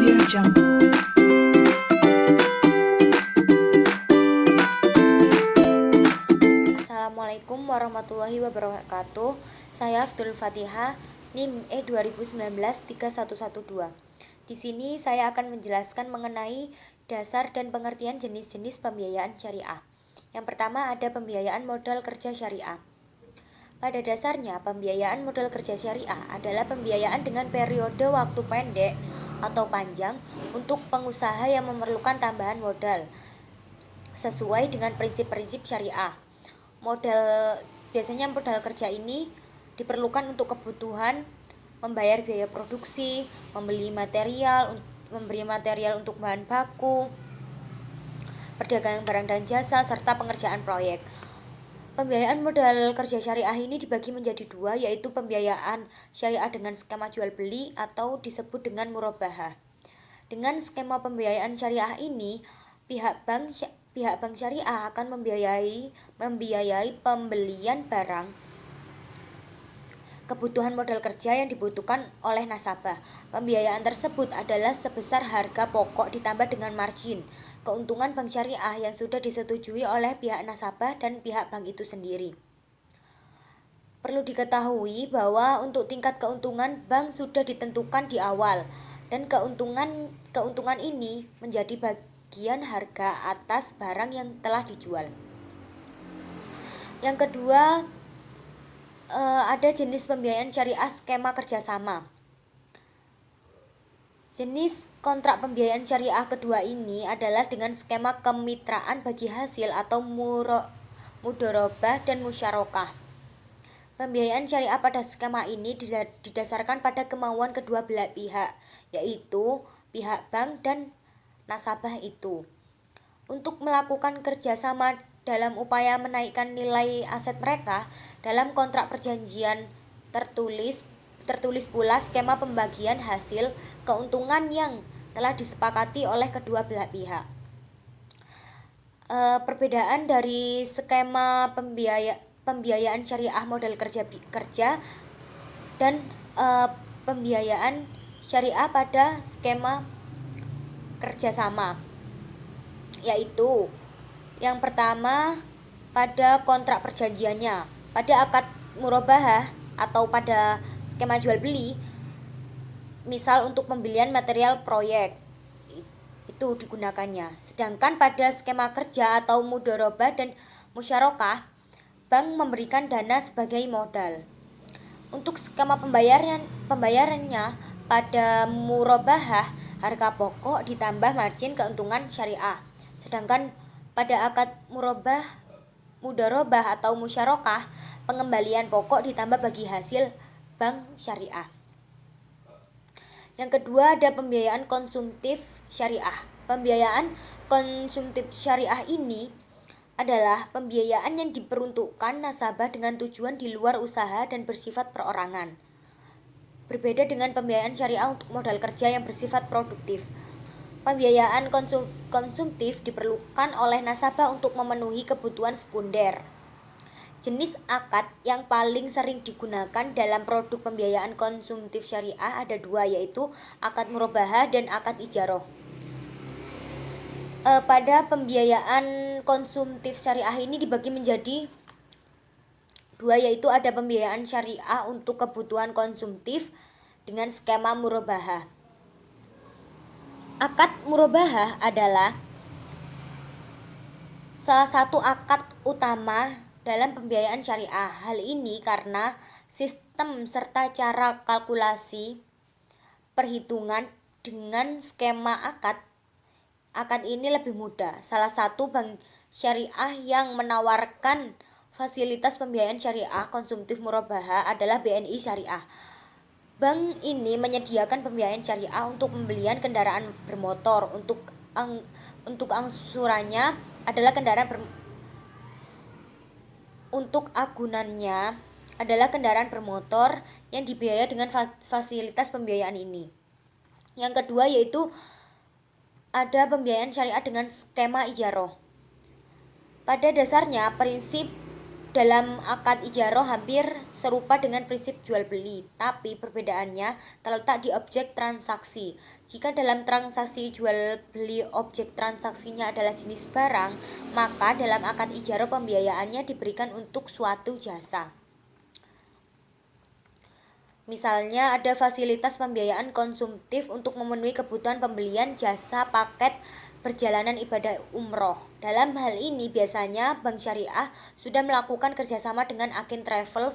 Jungle. Assalamualaikum warahmatullahi wabarakatuh. Saya Abdul Fatihah, NIM E 2019-3112. Di sini saya akan menjelaskan mengenai dasar dan pengertian jenis-jenis pembiayaan syariah. Yang pertama ada pembiayaan modal kerja syariah. Pada dasarnya, pembiayaan modal kerja syariah adalah pembiayaan dengan periode waktu pendek atau panjang untuk pengusaha yang memerlukan tambahan modal sesuai dengan prinsip-prinsip syariah. Biasanya modal kerja ini diperlukan untuk kebutuhan membayar biaya produksi, memberi material untuk bahan baku, perdagangan barang dan jasa, serta pengerjaan proyek. Pembiayaan modal kerja syariah ini dibagi menjadi dua, yaitu pembiayaan syariah dengan skema jual beli atau disebut dengan murabahah. Dengan skema pembiayaan syariah ini, pihak bank syariah akan membiayai pembelian barang kebutuhan modal kerja yang dibutuhkan oleh nasabah. Pembiayaan tersebut adalah sebesar harga pokok ditambah dengan margin keuntungan bank syariah yang sudah disetujui oleh pihak nasabah dan pihak bank itu sendiri. Perlu diketahui bahwa untuk tingkat keuntungan bank sudah ditentukan di awal dan keuntungan ini menjadi bagian harga atas barang yang telah dijual. Yang kedua, ada jenis pembiayaan syariah skema kerjasama. Jenis kontrak pembiayaan syariah kedua ini adalah dengan skema kemitraan bagi hasil atau mudharabah dan musyarakah. Pembiayaan syariah pada skema ini didasarkan pada kemauan kedua belah pihak, yaitu pihak bank dan nasabah itu, untuk melakukan kerjasama dalam upaya menaikkan nilai aset mereka. Dalam kontrak perjanjian tertulis pula skema pembagian hasil keuntungan yang telah disepakati oleh kedua belah pihak. Perbedaan dari skema pembiayaan syariah modal kerja dan pembiayaan syariah pada skema kerjasama, yaitu yang pertama pada kontrak perjanjiannya. Pada akad murabahah atau pada skema jual beli, misal untuk pembelian material proyek, itu digunakannya. Sedangkan pada skema kerja atau mudharabah dan musyarakah, bank memberikan dana sebagai modal. Untuk skema pembayarannya pada murabahah, harga pokok ditambah margin keuntungan syariah. Sedangkan pada akad mudharabah atau musyarakah, pengembalian pokok ditambah bagi hasil bank syariah. Yang kedua ada pembiayaan konsumtif syariah. Pembiayaan konsumtif syariah ini adalah pembiayaan yang diperuntukkan nasabah dengan tujuan di luar usaha dan bersifat perorangan. Berbeda dengan pembiayaan syariah untuk modal kerja yang bersifat produktif. Pembiayaan konsumtif diperlukan oleh nasabah untuk memenuhi kebutuhan sekunder. Jenis akad yang paling sering digunakan dalam produk pembiayaan konsumtif syariah ada dua, yaitu akad murabahah dan akad ijarah. Pada pembiayaan konsumtif syariah ini dibagi menjadi dua, yaitu ada pembiayaan syariah untuk kebutuhan konsumtif dengan skema murabahah. Akad murabahah adalah salah satu akad utama dalam pembiayaan syariah. Hal ini karena sistem serta cara kalkulasi perhitungan dengan skema akad ini lebih mudah. Salah satu bank syariah yang menawarkan fasilitas pembiayaan syariah konsumtif murabahah adalah BNI Syariah. Bank ini menyediakan pembiayaan syariah untuk pembelian kendaraan bermotor. Untuk angsurannya adalah untuk agunannya adalah kendaraan bermotor yang dibiayai dengan fasilitas pembiayaan ini. Yang kedua yaitu ada pembiayaan syariah dengan skema ijarah. Pada dasarnya prinsip dalam akad ijaroh hampir serupa dengan prinsip jual beli, tapi perbedaannya terletak di objek transaksi. Jika dalam transaksi jual beli objek transaksinya adalah jenis barang, maka dalam akad ijaroh pembiayaannya diberikan untuk suatu jasa. Misalnya ada fasilitas pembiayaan konsumtif untuk memenuhi kebutuhan pembelian jasa paket perjalanan ibadah umroh. Dalam hal ini biasanya Bank Syariah sudah melakukan kerjasama dengan agen travel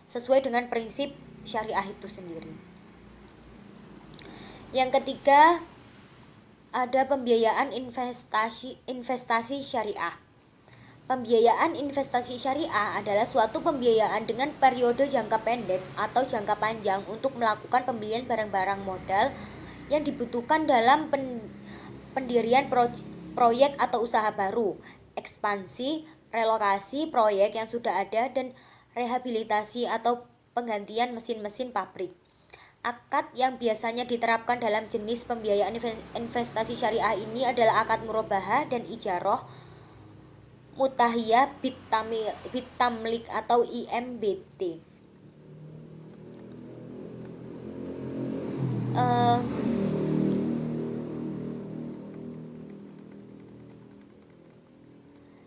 sesuai dengan prinsip syariah itu sendiri. Yang ketiga, ada pembiayaan investasi syariah. Pembiayaan investasi syariah adalah suatu pembiayaan dengan periode jangka pendek atau jangka panjang untuk melakukan pembelian barang-barang modal yang dibutuhkan dalam pendirian proyek atau usaha baru, ekspansi, relokasi proyek yang sudah ada, dan rehabilitasi atau penggantian mesin-mesin pabrik. Akad yang biasanya diterapkan dalam jenis pembiayaan investasi syariah ini adalah akad murabahah dan ijaroh, mutahiyah bitamlik atau IMBT.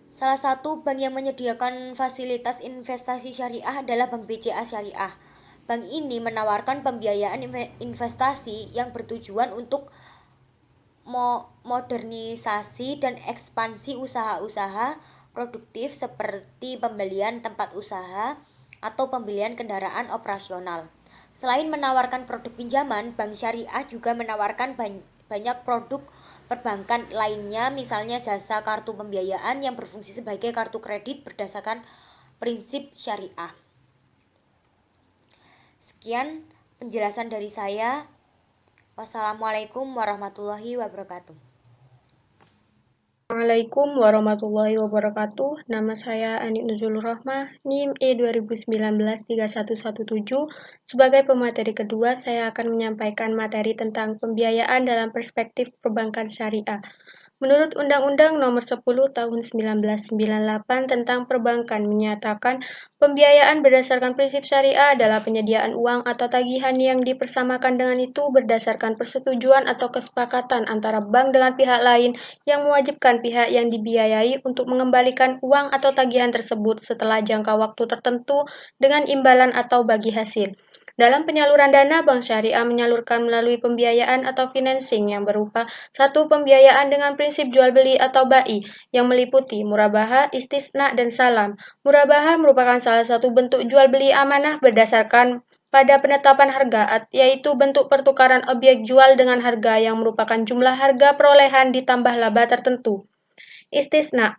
Salah satu bank yang menyediakan fasilitas investasi syariah adalah Bank BCA Syariah. Bank ini menawarkan pembiayaan investasi yang bertujuan untuk modernisasi dan ekspansi usaha-usaha produktif seperti pembelian tempat usaha atau pembelian kendaraan operasional. Selain menawarkan produk pinjaman, Bank Syariah juga menawarkan banyak produk perbankan lainnya, misalnya jasa kartu pembiayaan yang berfungsi sebagai kartu kredit berdasarkan prinsip syariah. Sekian penjelasan dari saya. Wassalamualaikum warahmatullahi wabarakatuh. Assalamualaikum warahmatullahi wabarakatuh. Nama saya Anik Nuzulur Rahmah, NIM E2019-3117. Sebagai pemateri kedua, saya akan menyampaikan materi tentang pembiayaan dalam perspektif perbankan syariah. Menurut Undang-Undang Nomor 10 Tahun 1998 tentang Perbankan menyatakan pembiayaan berdasarkan prinsip syariah adalah penyediaan uang atau tagihan yang dipersamakan dengan itu berdasarkan persetujuan atau kesepakatan antara bank dengan pihak lain yang mewajibkan pihak yang dibiayai untuk mengembalikan uang atau tagihan tersebut setelah jangka waktu tertentu dengan imbalan atau bagi hasil. Dalam penyaluran dana, Bank Syariah menyalurkan melalui pembiayaan atau financing yang berupa satu pembiayaan dengan prinsip jual beli atau bai yang meliputi murabahah, istisna, dan salam. Murabahah merupakan salah satu bentuk jual beli amanah berdasarkan pada penetapan harga, yaitu bentuk pertukaran objek jual dengan harga yang merupakan jumlah harga perolehan ditambah laba tertentu. Istisna.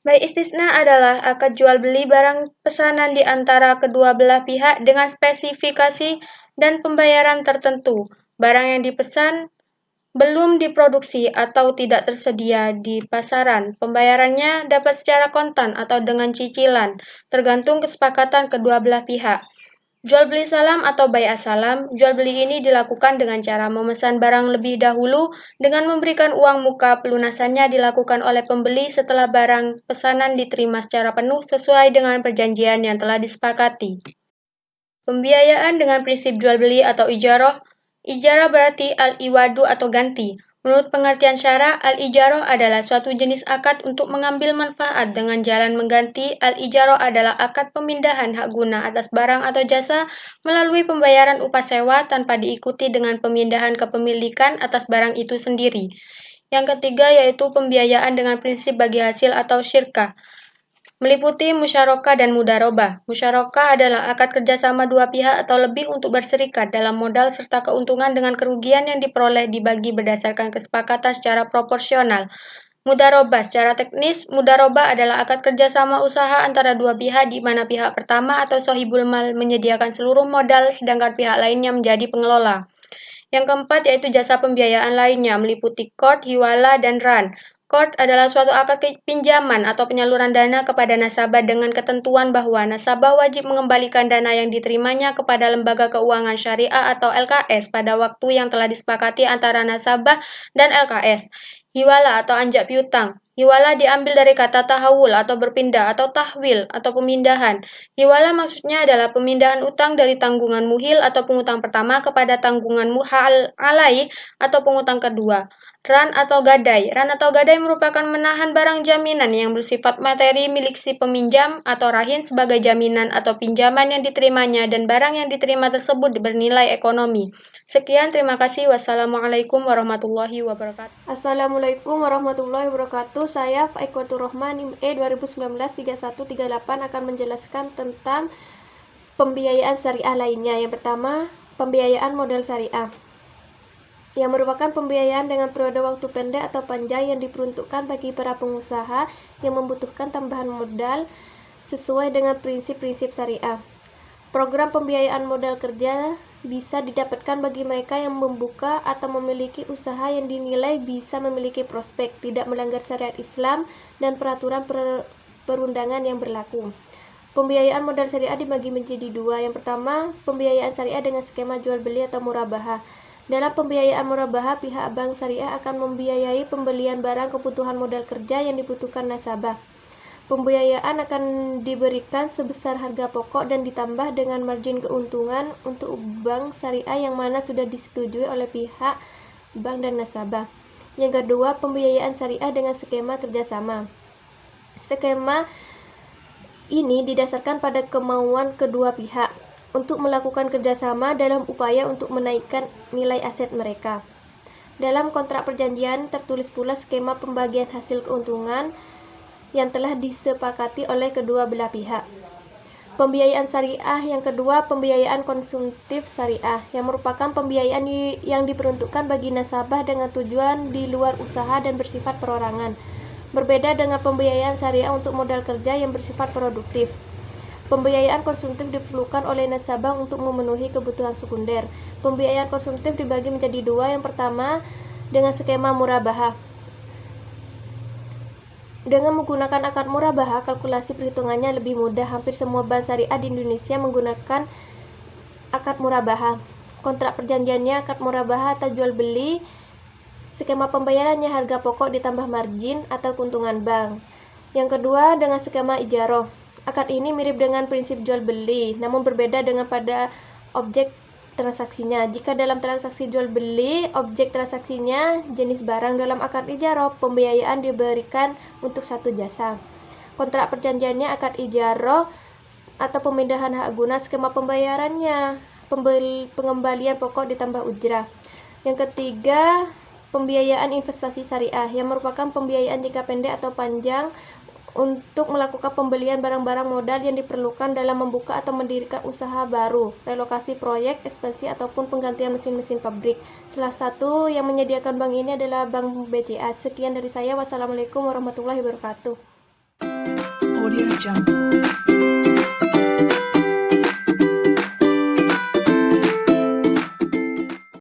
Bai istisna adalah akad jual beli barang pesanan di antara kedua belah pihak dengan spesifikasi dan pembayaran tertentu. Barang yang dipesan belum diproduksi atau tidak tersedia di pasaran. Pembayarannya dapat secara kontan atau dengan cicilan, tergantung kesepakatan kedua belah pihak. Jual beli salam atau bai'ah salam, jual beli ini dilakukan dengan cara memesan barang lebih dahulu dengan memberikan uang muka. Pelunasannya dilakukan oleh pembeli setelah barang pesanan diterima secara penuh sesuai dengan perjanjian yang telah disepakati. Pembiayaan dengan prinsip jual beli atau ijarah. Ijarah berarti al-iwadu atau ganti. Menurut pengertian syara, al-ijarah adalah suatu jenis akad untuk mengambil manfaat dengan jalan mengganti. Al-ijarah adalah akad pemindahan hak guna atas barang atau jasa melalui pembayaran upah sewa tanpa diikuti dengan pemindahan kepemilikan atas barang itu sendiri. Yang ketiga yaitu pembiayaan dengan prinsip bagi hasil atau syirkah. Meliputi musyarakah dan mudarobah. Musyarakah adalah akad kerjasama dua pihak atau lebih untuk berserikat dalam modal serta keuntungan dengan kerugian yang diperoleh dibagi berdasarkan kesepakatan secara proporsional. Mudarobah. Secara teknis, mudarobah adalah akad kerjasama usaha antara dua pihak di mana pihak pertama atau sohibul mal menyediakan seluruh modal sedangkan pihak lainnya menjadi pengelola. Yang keempat yaitu jasa pembiayaan lainnya meliputi qard, hiwala, dan ran. Qard adalah suatu akad pinjaman atau penyaluran dana kepada nasabah dengan ketentuan bahwa nasabah wajib mengembalikan dana yang diterimanya kepada lembaga keuangan syariah atau LKS pada waktu yang telah disepakati antara nasabah dan LKS. Hiwala atau anjak piutang. Hiwala diambil dari kata tahawul atau berpindah atau tahwil atau pemindahan. Hiwala maksudnya adalah pemindahan utang dari tanggungan muhil atau pengutang pertama kepada tanggungan muhal alai atau pengutang kedua. Ran atau gadai. Ran atau gadai merupakan menahan barang jaminan yang bersifat materi milik si peminjam atau rahin sebagai jaminan atau pinjaman yang diterimanya dan barang yang diterima tersebut bernilai ekonomi. Sekian, terima kasih. Wassalamualaikum warahmatullahi wabarakatuh. Assalamualaikum warahmatullahi wabarakatuh. Saya Faikotur Rohman NIM-E 2019-3138 akan menjelaskan tentang pembiayaan syariah lainnya. Yang pertama, pembiayaan modal syariah, yang merupakan pembiayaan dengan periode waktu pendek atau panjang yang diperuntukkan bagi para pengusaha yang membutuhkan tambahan modal sesuai dengan prinsip-prinsip syariah. Program pembiayaan modal kerja bisa didapatkan bagi mereka yang membuka atau memiliki usaha yang dinilai bisa memiliki prospek, tidak melanggar syariat Islam dan peraturan perundangan yang berlaku. Pembiayaan modal syariah dibagi menjadi dua. Yang pertama, pembiayaan syariah dengan skema jual beli atau murabahah. Dalam pembiayaan murabahah, pihak bank syariah akan membiayai pembelian barang kebutuhan modal kerja yang dibutuhkan nasabah. Pembiayaan akan diberikan sebesar harga pokok dan ditambah dengan margin keuntungan untuk bank syariah yang mana sudah disetujui oleh pihak bank dan nasabah. Yang kedua, pembiayaan syariah dengan skema kerjasama. Skema ini didasarkan pada kemauan kedua pihak untuk melakukan kerjasama dalam upaya untuk menaikkan nilai aset mereka. Dalam kontrak perjanjian tertulis pula skema pembagian hasil keuntungan yang telah disepakati oleh kedua belah pihak. Pembiayaan syariah yang kedua, pembiayaan konsumtif syariah, yang merupakan pembiayaan yang diperuntukkan bagi nasabah dengan tujuan di luar usaha dan bersifat perorangan. Berbeda dengan pembiayaan syariah untuk modal kerja yang bersifat produktif. Pembiayaan konsumtif diperlukan oleh nasabah untuk memenuhi kebutuhan sekunder. Pembiayaan konsumtif dibagi menjadi dua. Yang pertama, dengan skema murabahah. Dengan menggunakan akad murabahah, kalkulasi perhitungannya lebih mudah. Hampir semua bank syariah di Indonesia menggunakan akad murabahah. Kontrak perjanjiannya akad murabahah atau jual beli. Skema pembayarannya harga pokok ditambah margin atau keuntungan bank. Yang kedua, dengan skema ijaroh. Akad ini mirip dengan prinsip jual beli, namun berbeda dengan pada objek transaksinya. Jika dalam transaksi jual beli, objek transaksinya jenis barang, dalam akad ijaroh pembiayaan diberikan untuk satu jasa. Kontrak perjanjiannya akad ijaroh atau pemindahan hak guna. Skema pembayarannya pengembalian pokok ditambah ujrah. Yang ketiga, pembiayaan investasi syariah, yang merupakan pembiayaan jangka pendek atau panjang untuk melakukan pembelian barang-barang modal yang diperlukan dalam membuka atau mendirikan usaha baru, relokasi proyek, ekspansi, ataupun penggantian mesin-mesin pabrik. Salah satu yang menyediakan bank ini adalah Bank BCA. Sekian dari saya. Wassalamualaikum warahmatullahi wabarakatuh.